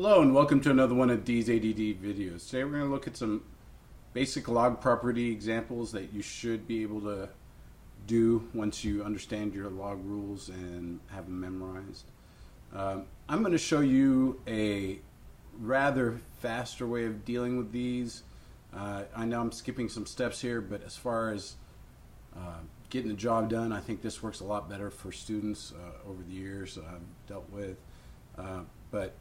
Hello and welcome to another one of D's ADD videos. Today we're going to look at some basic log property examples that you should be able to do once you understand your log rules and have them memorized. I'm going to show you a rather faster way of dealing with these. I know I'm skipping some steps here, but as far as getting the job done, I think this works a lot better for students over the years I've dealt with. But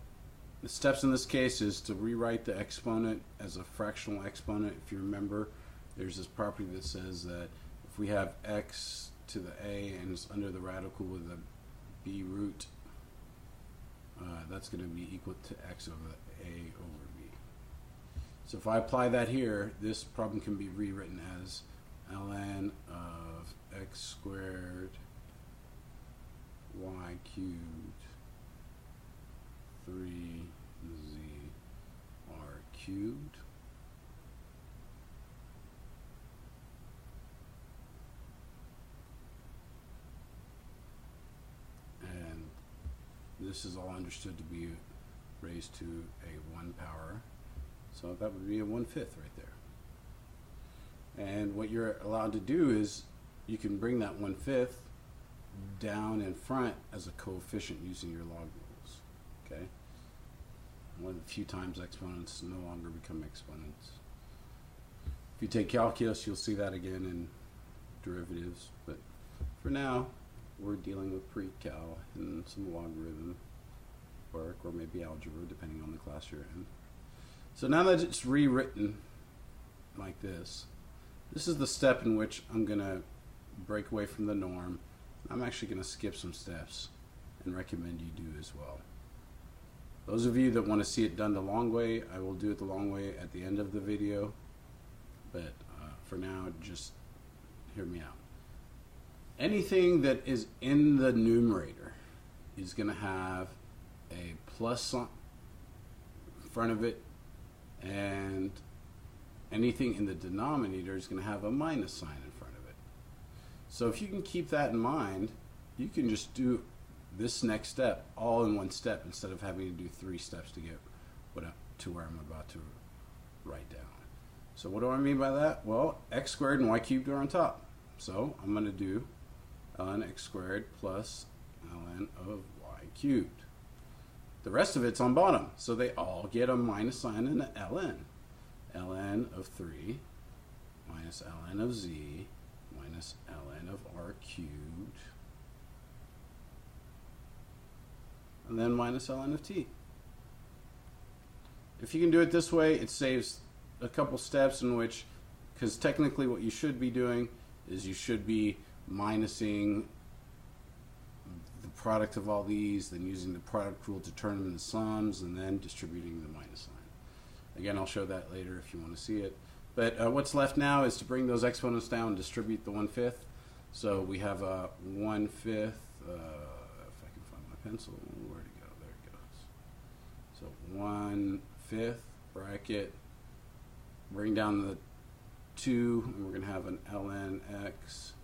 the steps in this case is to rewrite the exponent as a fractional exponent. If you remember, there's this property that says that if we have x to the a and it's under the radical with a b root, that's going to be equal to x over a over b. So if I apply that here, this problem can be rewritten as ln of x squared y cubed 3z r cubed and this is all understood to be raised to a 1 power, so that would be a 1/5 right there. And what you're allowed to do is you can bring that 1/5 down in front as a coefficient using your log rules. Okay? One of the few times exponents no longer become exponents. If you take calculus, you'll see that again in derivatives, but for now we're dealing with pre-cal and some logarithm work, or maybe algebra depending on the class you're in. So now that it's rewritten like this is the step in which I'm going to break away from the norm. I'm actually going to skip some steps and recommend you do as well. Those of you that want to see it done the long way, I will do it the long way at the end of the video, but for now, just hear me out. Anything that is in the numerator is going to have a plus in front of it, and anything in the denominator is going to have a minus sign in front of it. So if you can keep that in mind, you can just do this next step all in one step instead of having to do 3 steps to get to where I'm about to write down. So what do I mean by that? Well, x squared and y cubed are on top. So I'm going to do ln x squared plus ln of y cubed. The rest of it's on bottom, so they all get a minus sign and an ln. ln of 3 minus ln of z minus ln of r cubed, and then minus ln of t. If you can do it this way, it saves a couple steps in which, because technically what you should be doing is you should be minusing the product of all these, then using the product rule to turn them into sums, and then distributing the minus sign. Again, I'll show that later if you want to see it. But what's left now is to bring those exponents down and distribute the 1/5. So we have a 1/5, if I can find my pencil, where'd it go? There it goes. So 1/5 bracket, bring down the 2, and we're going to have an ln x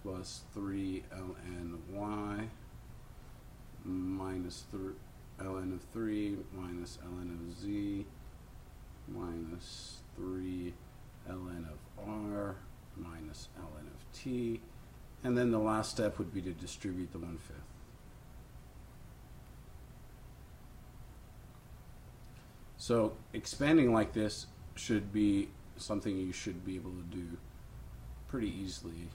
plus 3 ln y minus ln of 3 minus ln of z minus 3 ln of r minus ln of t, and then the last step would be to distribute the 1/5. So expanding like this should be something you should be able to do pretty easily.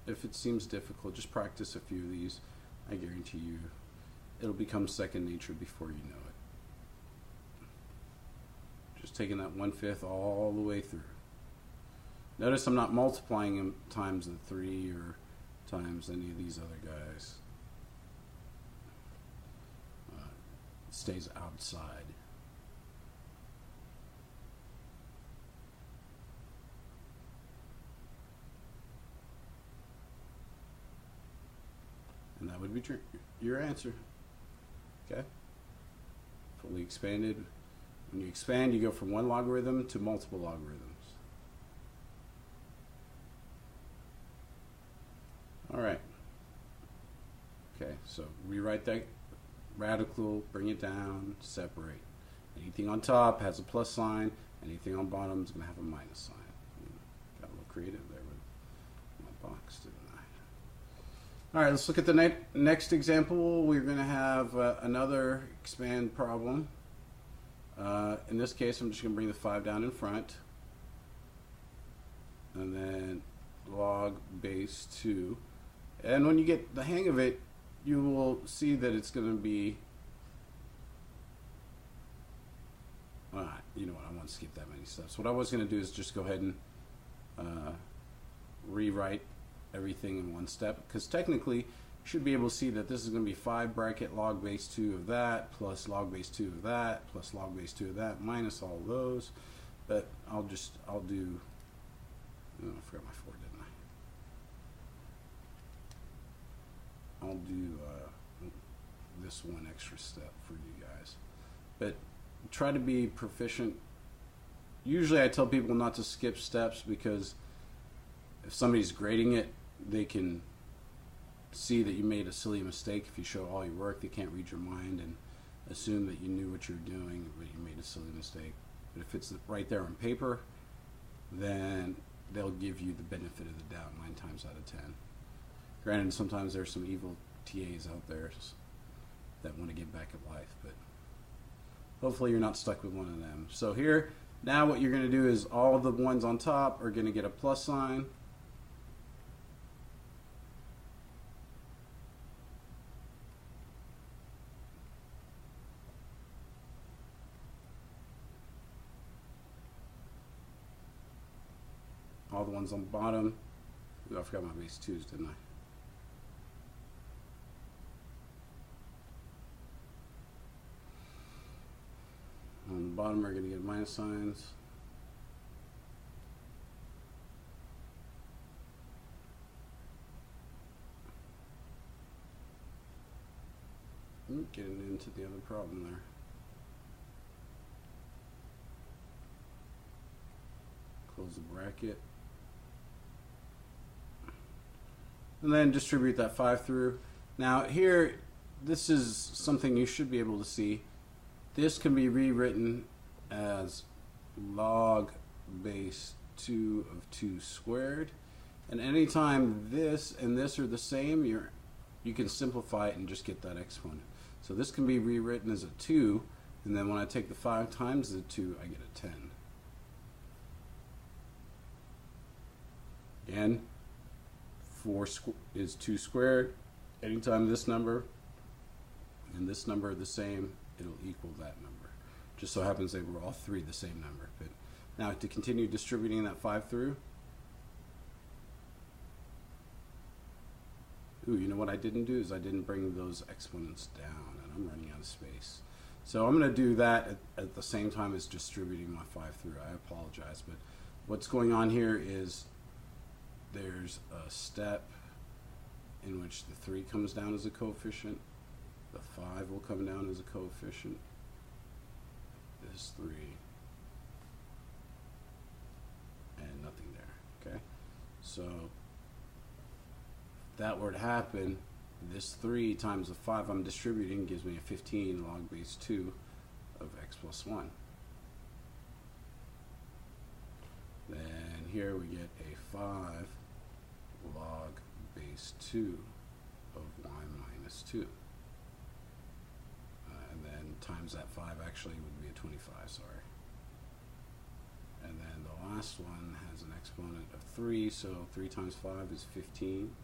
If it seems difficult, just practice a few of these. I guarantee you it'll become second nature before you know it. Just taking that 1/5 all the way through. Notice I'm not multiplying them times the 3 or times any of these other guys. It stays outside. And that would be your answer. Okay? Fully expanded. When you expand, you go from one logarithm to multiple logarithms. All right. Okay, so rewrite that radical, bring it down, separate. Anything on top has a plus sign. Anything on bottom is going to have a minus sign. Got a little creative there with my box, didn't I? All right, let's look at the next example. We're going to have another expand problem. In this case, I'm just going to bring the 5 down in front. And then log base 2. And when you get the hang of it, you will see that it's going to be, you know what, I want to skip that many steps. What I was going to do is just go ahead and rewrite everything in one step, because technically you should be able to see that this is going to be 5 bracket log base 2 of that, plus log base 2 of that, plus log base 2 of that, minus all of those. But I'll do, oh, I forgot my 4, didn't I? I'll do this one extra step for you guys. But try to be proficient. Usually I tell people not to skip steps, because if somebody's grading it, they can see that you made a silly mistake. If you show all your work, they can't read your mind and assume that you knew what you were doing, but you made a silly mistake. But if it's right there on paper, then they'll give you the benefit of the doubt 9 times out of 10. Granted, sometimes there's some evil TAs out there that want to get back at life, but hopefully you're not stuck with one of them. So here, now what you're going to do is all the ones on top are going to get a plus sign. All the ones on the bottom, ooh, I forgot my base 2s, didn't I? On the bottom are going to get minus signs. Getting into the other problem there. Close the bracket. And then distribute that 5 through. Now here, this is something you should be able to see. This can be rewritten as log base 2 of 2 squared. And anytime this and this are the same, you can simplify it and just get that exponent. So this can be rewritten as a 2, and then when I take the 5 times the 2, I get a 10. Again, 4 is 2 squared. Anytime this number and this number are the same, it'll equal that number. Just so happens they were all 3 the same number. But now to continue distributing that 5 through, ooh, you know what I didn't do is I didn't bring those exponents down, and I'm running out of space. So I'm going to do that at the same time as distributing my 5 through. I apologize, but what's going on here is there's a step in which the 3 comes down as a coefficient, the 5 will come down as a coefficient, this 3, and nothing there, okay? So if that were to happen, this 3 times the 5 I'm distributing gives me a 15 log base 2 of x plus 1. Then here we get a 5 log base 2 of y minus 2. And then times that 5 actually would be a 25, sorry. And then the last one has an exponent of 3, so 3 times 5 is 15.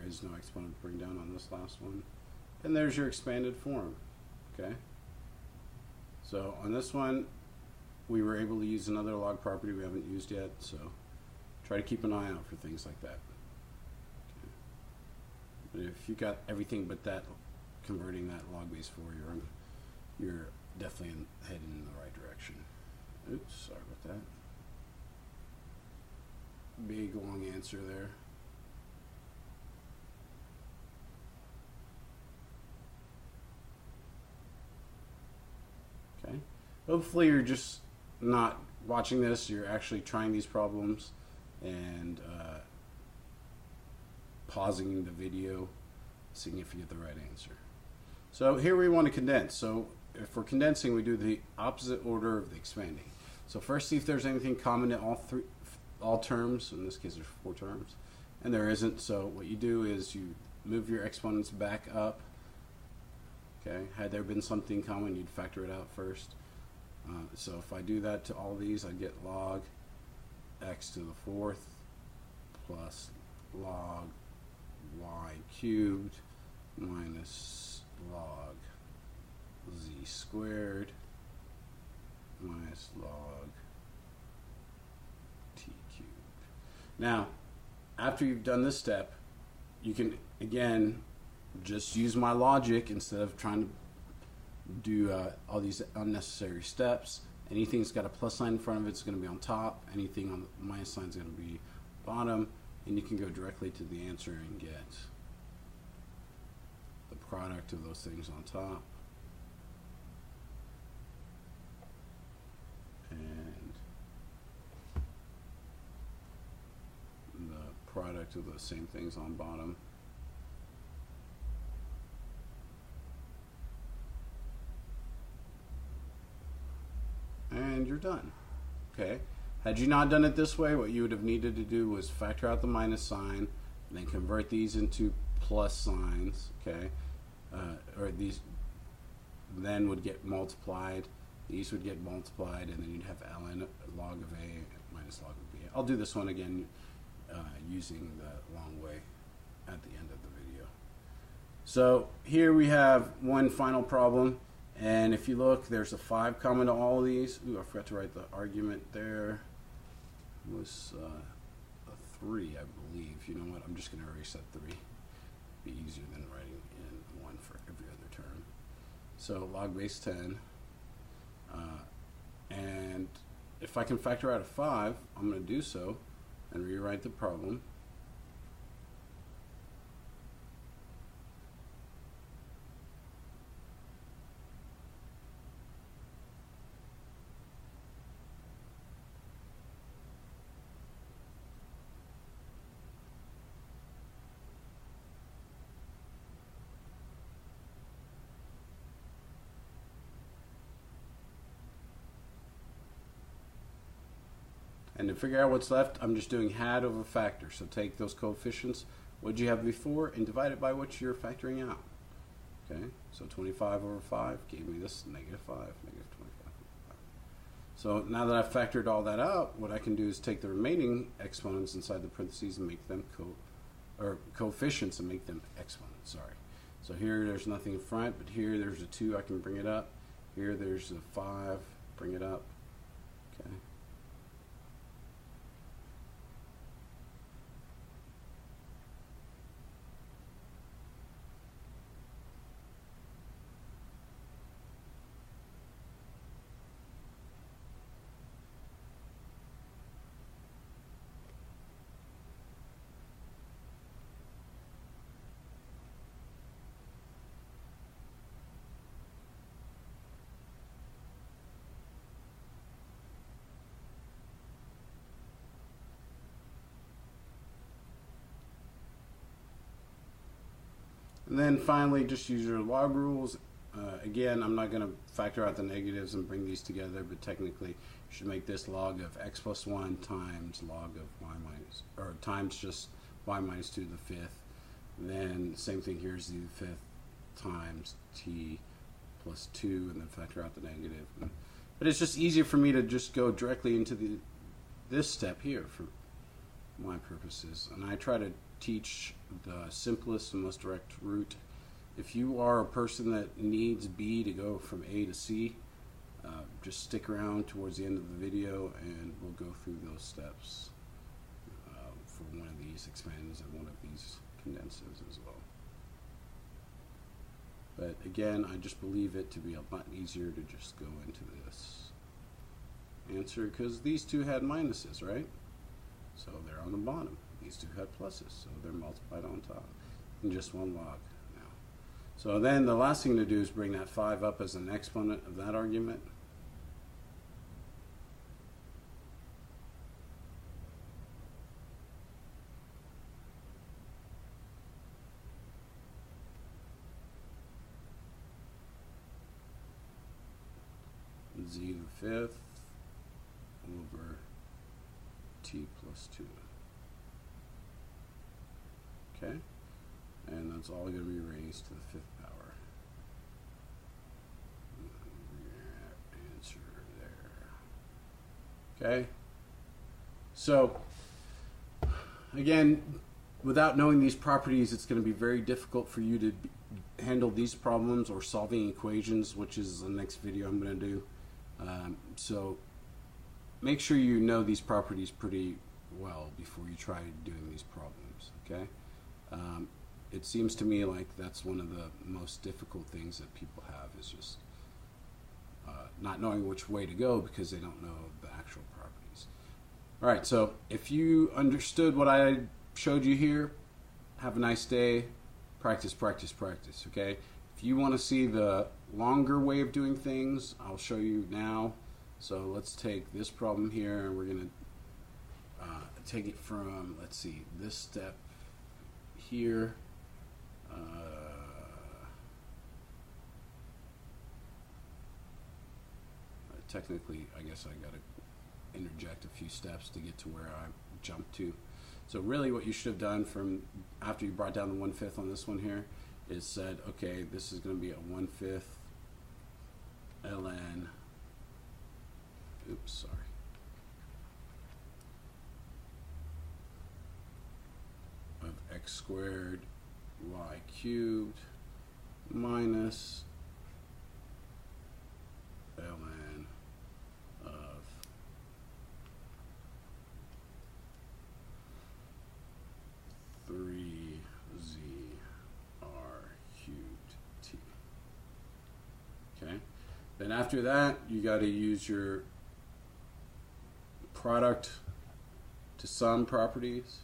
Is no exponent to bring down on this last one, and there's your expanded form. Okay, so on this one we were able to use another log property we haven't used yet, so try to keep an eye out for things like that. Okay. But if you got everything but that, converting that log base 4, you're definitely heading in the right direction. Oops, sorry about that. Big long answer there. hopefully you're just not watching this, you're actually trying these problems and pausing the video, seeing if you get the right answer. So here we want to condense. So if we're condensing, we do the opposite order of the expanding. So first see if there's anything common in all terms. In this case there's 4 terms, and there isn't. So what you do is you move your exponents back up. Okay, had there been something common, you'd factor it out first. So if I do that to all these, I get log x to the 4th plus log y cubed minus log z squared minus log t cubed. Now, after you've done this step, you can again just use my logic instead of trying to do all these unnecessary steps. Anything that's got a plus sign in front of it is going to be on top. Anything on the minus sign is going to be bottom. And you can go directly to the answer and get the product of those things on top. And the product of those same things on bottom. And you're done. Okay. Had you not done it this way, what you would have needed to do was factor out the minus sign, and then convert these into plus signs. Okay, or these then would get multiplied. These would get multiplied, and then you'd have ln log of a minus log of b. I'll do this one again using the long way at the end of the video. So here we have one final problem. And if you look, there's a 5 common to all of these. Ooh, I forgot to write the argument there. It was a 3, I believe. You know what? I'm just going to erase that 3. Be easier than writing in 1 for every other term. So log base 10. And if I can factor out a 5, I'm going to do so and rewrite the problem. And to figure out what's left, I'm just doing had over factor. So take those coefficients, what you have before, and divide it by what you're factoring out. Okay, so 25 over 5 gave me this -5, -25 over 5. So now that I've factored all that out, what I can do is take the remaining exponents inside the parentheses and make them coefficients and make them exponents, sorry. So here there's nothing in front, but here there's a 2, I can bring it up. Here there's a 5, bring it up. Okay. And then finally, just use your log rules. Again, I'm not going to factor out the negatives and bring these together, but technically you should make this log of x plus 1 times log of y minus, or times just y minus 2 to the 5th. Then same thing here is the 5th times t plus 2, and then factor out the negative. But it's just easier for me to just go directly into this step here for my purposes. And I try to teach the simplest and most direct route. If you are a person that needs B to go from A to C, just stick around towards the end of the video and we'll go through those steps for one of these expands and one of these condenses as well. But again, I just believe it to be a lot easier to just go into this answer because these two had minuses, right? So they're on the bottom. These two had pluses, so they're multiplied on top in just one log now. So then the last thing to do is bring that 5 up as an exponent of that argument. z to the fifth over t plus 2. Okay? And that's all going to be raised to the fifth power. Answer there. Okay? So, again, without knowing these properties, it's going to be very difficult for you to handle these problems or solving equations, which is the next video I'm going to do. So make sure you know these properties pretty well before you try doing these problems. Okay? It seems to me like that's one of the most difficult things that people have, is just not knowing which way to go because they don't know the actual properties. All right, so if you understood what I showed you here, have a nice day. Practice, practice, practice, okay? If you want to see the longer way of doing things, I'll show you now. So let's take this problem here, and we're going to take it from, let's see, this step here. Technically, I guess I got to interject a few steps to get to where I jumped to. So really what you should have done from after you brought down the 1/5 on this one here is said, okay, this is going to be a 1/5 ln, oops, sorry, of x squared y cubed minus ln of three z r cubed t. Okay. Then after that, you got to use your product to sum properties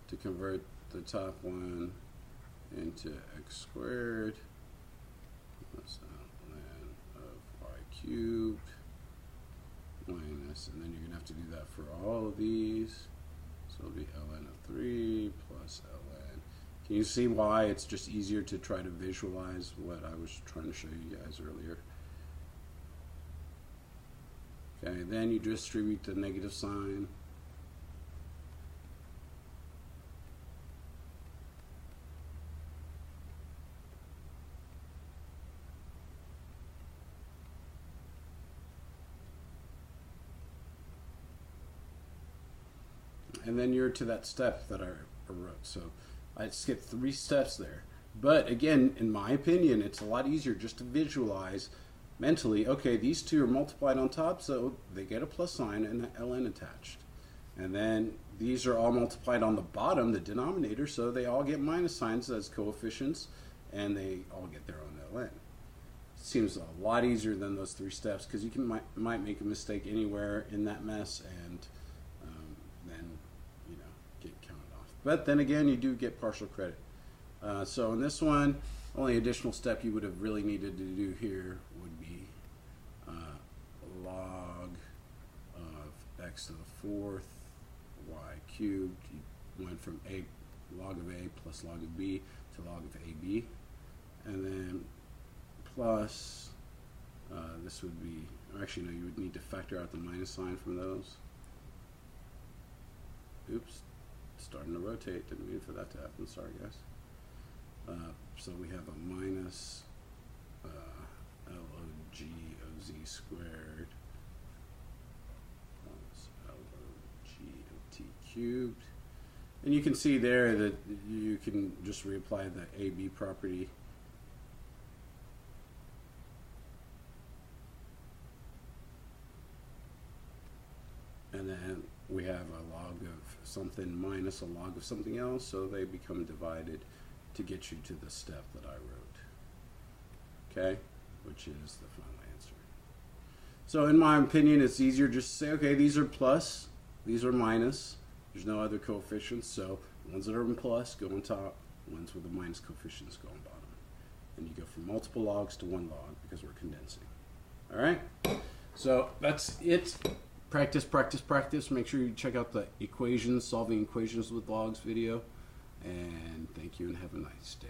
to convert the top one into x squared plus ln of y cubed minus, and then you're going to have to do that for all of these. So it'll be ln of 3 plus ln. Can you see why it's just easier to try to visualize what I was trying to show you guys earlier? Okay, then you distribute the negative sign. And then you're to that step that I wrote. So I skipped 3 steps there. But again, in my opinion, it's a lot easier just to visualize mentally, okay, these two are multiplied on top, so they get a plus sign and an ln attached. And then these are all multiplied on the bottom, the denominator, so they all get minus signs as coefficients, and they all get their own ln. It seems a lot easier than those 3 steps, because you might make a mistake anywhere in that mess, and then get counted off. But then again, you do get partial credit. So in this one, only additional step you would have really needed to do here would be log of x to the 4th y cubed. You went from log of a plus log of b to log of ab, and then plus this would be, actually no, you would need to factor out the minus sign from those. Oops, starting to rotate, didn't mean for that to happen, sorry guys. So we have a minus log of z squared plus log of t cubed. And you can see there that you can just reapply the AB property. And then we have a log of something minus a log of something else, so they become divided to get you to the step that I wrote, okay, which is the final answer. So in my opinion, it's easier just to say, okay, these are plus, these are minus, there's no other coefficients, so ones that are in plus go on top, ones with the minus coefficients go on bottom. And you go from multiple logs to 1 log because we're condensing. All right, so that's it. Practice, practice, practice. Make sure you check out the equations, solving equations with logs video. And thank you and have a nice day.